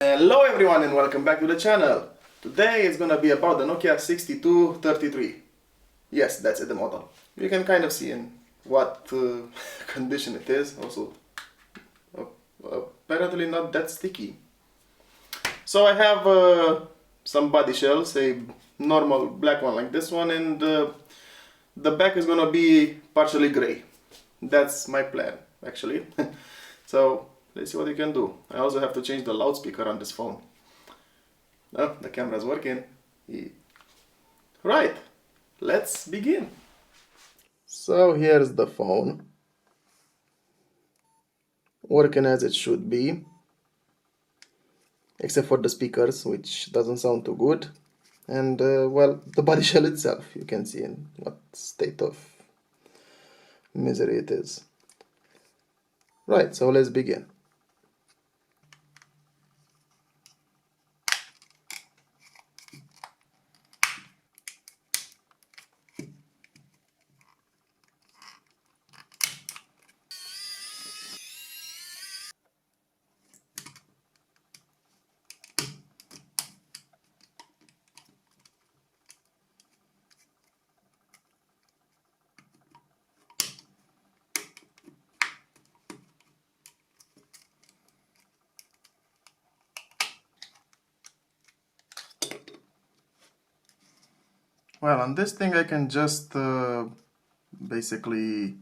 Hello everyone and welcome back to the channel. Today is gonna be about the Nokia 6233. Yes, that's it, the model. You can kind of see in what condition it is. Also, uh, apparently not that sticky. So I have some body shells, a normal black one like this one, and the back is gonna be partially gray. That's my plan, actually. So let's see what you can do. I also have to change the loudspeaker on this phone. Oh, the camera's working. Right, let's begin. So here's the phone, working as it should be, except for the speakers, which doesn't sound too good. And well, the body shell itself, you can see in what state of misery it is. Right, so let's begin. Well, on this thing I can just basically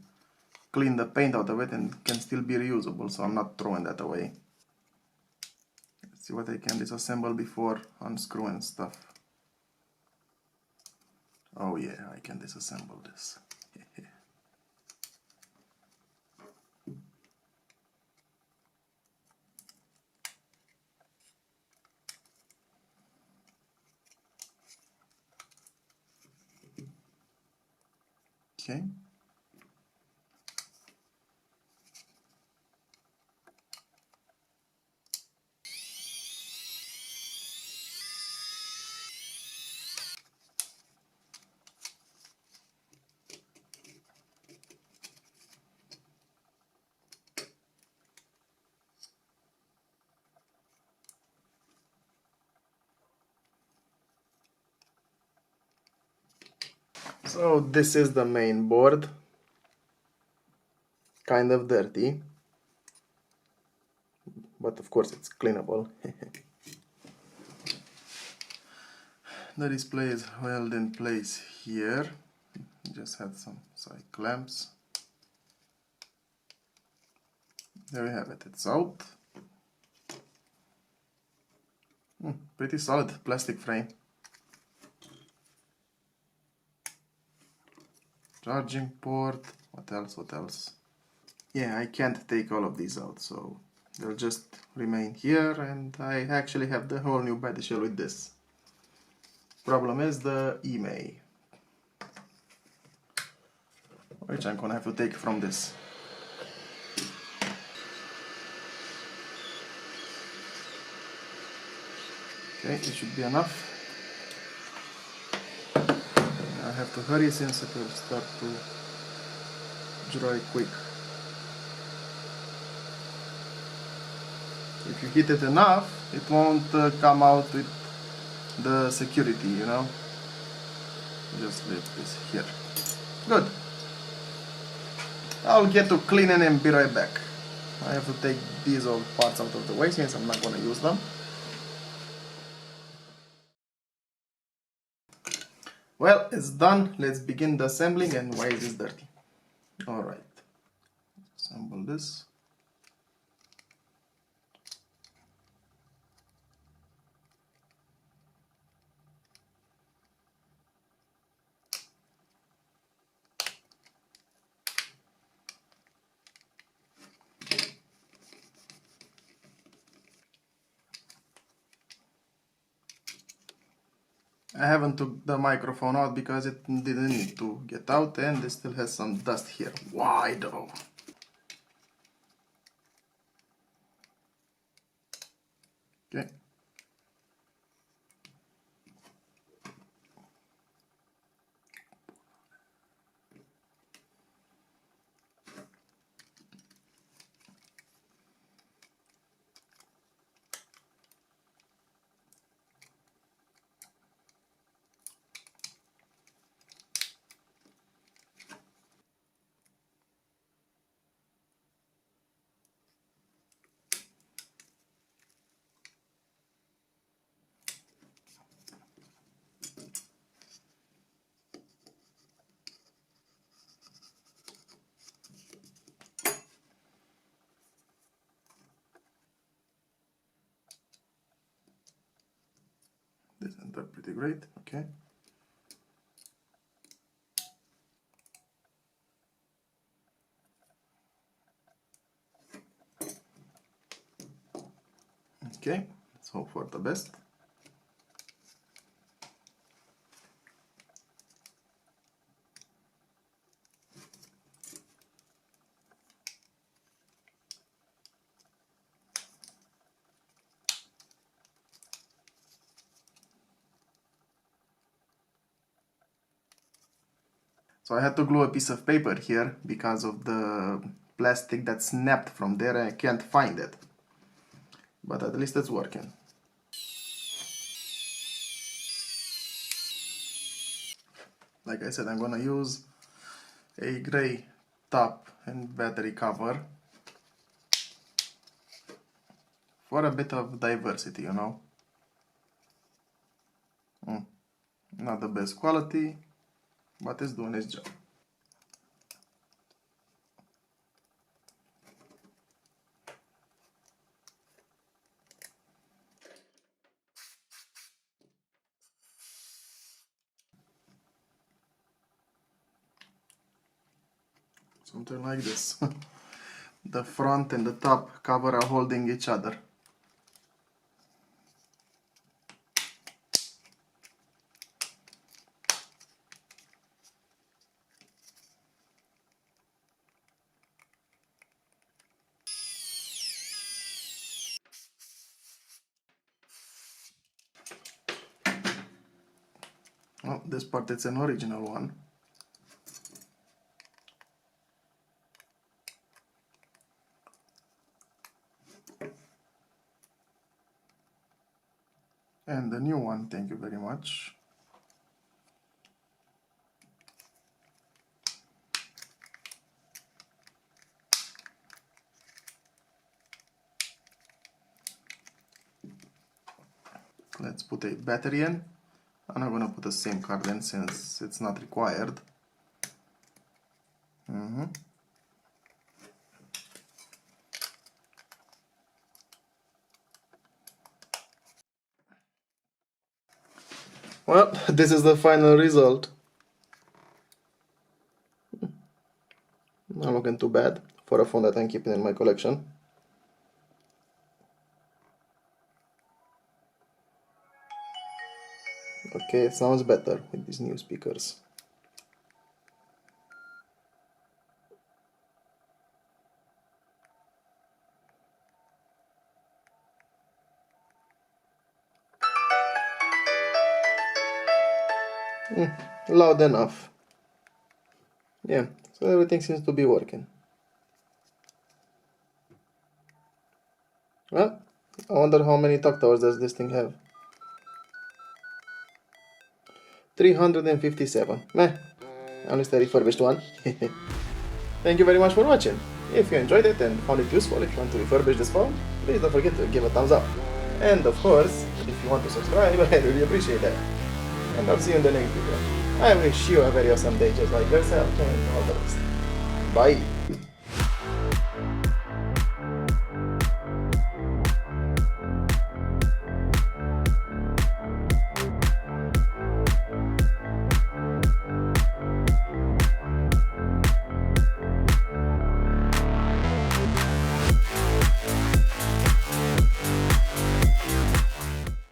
clean the paint out of it and can still be reusable, so I'm not throwing that away. Let's see what I can disassemble before unscrewing stuff. Oh yeah, I can disassemble this. Okay. So this is the main board, kind of dirty, but of course it's cleanable. The display is held in place here. Just had some side clamps. There we have it, it's out. Pretty solid plastic frame. Charging port, what else? Yeah, I can't take all of these out, so they'll just remain here, and I actually have the whole new body shell with this. Problem is the email, which I'm gonna have to take from this. Okay, it should be enough. I have to hurry since it will start to dry quick. If you heat it enough, it won't come out with the security, you know. Just leave this here. Good. I'll get to cleaning and be right back. I have to take these old parts out of the way since I'm not gonna use them. Well, it's done. Let's begin the assembling. And why is this dirty? Alright. Assemble this. I haven't took the microphone out because it didn't need to get out, and it still has some dust here. Why though? Okay. Isn't that pretty great? Okay. Okay, let's hope for the best. So I had to glue a piece of paper here because of the plastic that snapped from there and I can't find it. But at least it's working. Like I said, I'm gonna use a gray top and battery cover for a bit of diversity, you know. Not the best quality, but it's doing its job. Something like this. The front and the top cover are holding each other. Well, this part is an original one. And the new one, thank you very much. Let's put a battery in. I'm not gonna put the same card in since it's not required. Well, this is the final result. Not looking too bad for a phone that I'm keeping in my collection. Okay, it sounds better with these new speakers. Loud enough. Yeah, so everything seems to be working. Well, I wonder how many talk towers does this thing have. 357. Meh, at least a refurbished one. Thank you very much for watching. If you enjoyed it and found it useful, if you want to refurbish this phone, please don't forget to give a thumbs up. And of course, if you want to subscribe, I really appreciate that. And I'll see you in the next video. I wish you a very awesome day just like yourself and all the rest. Bye!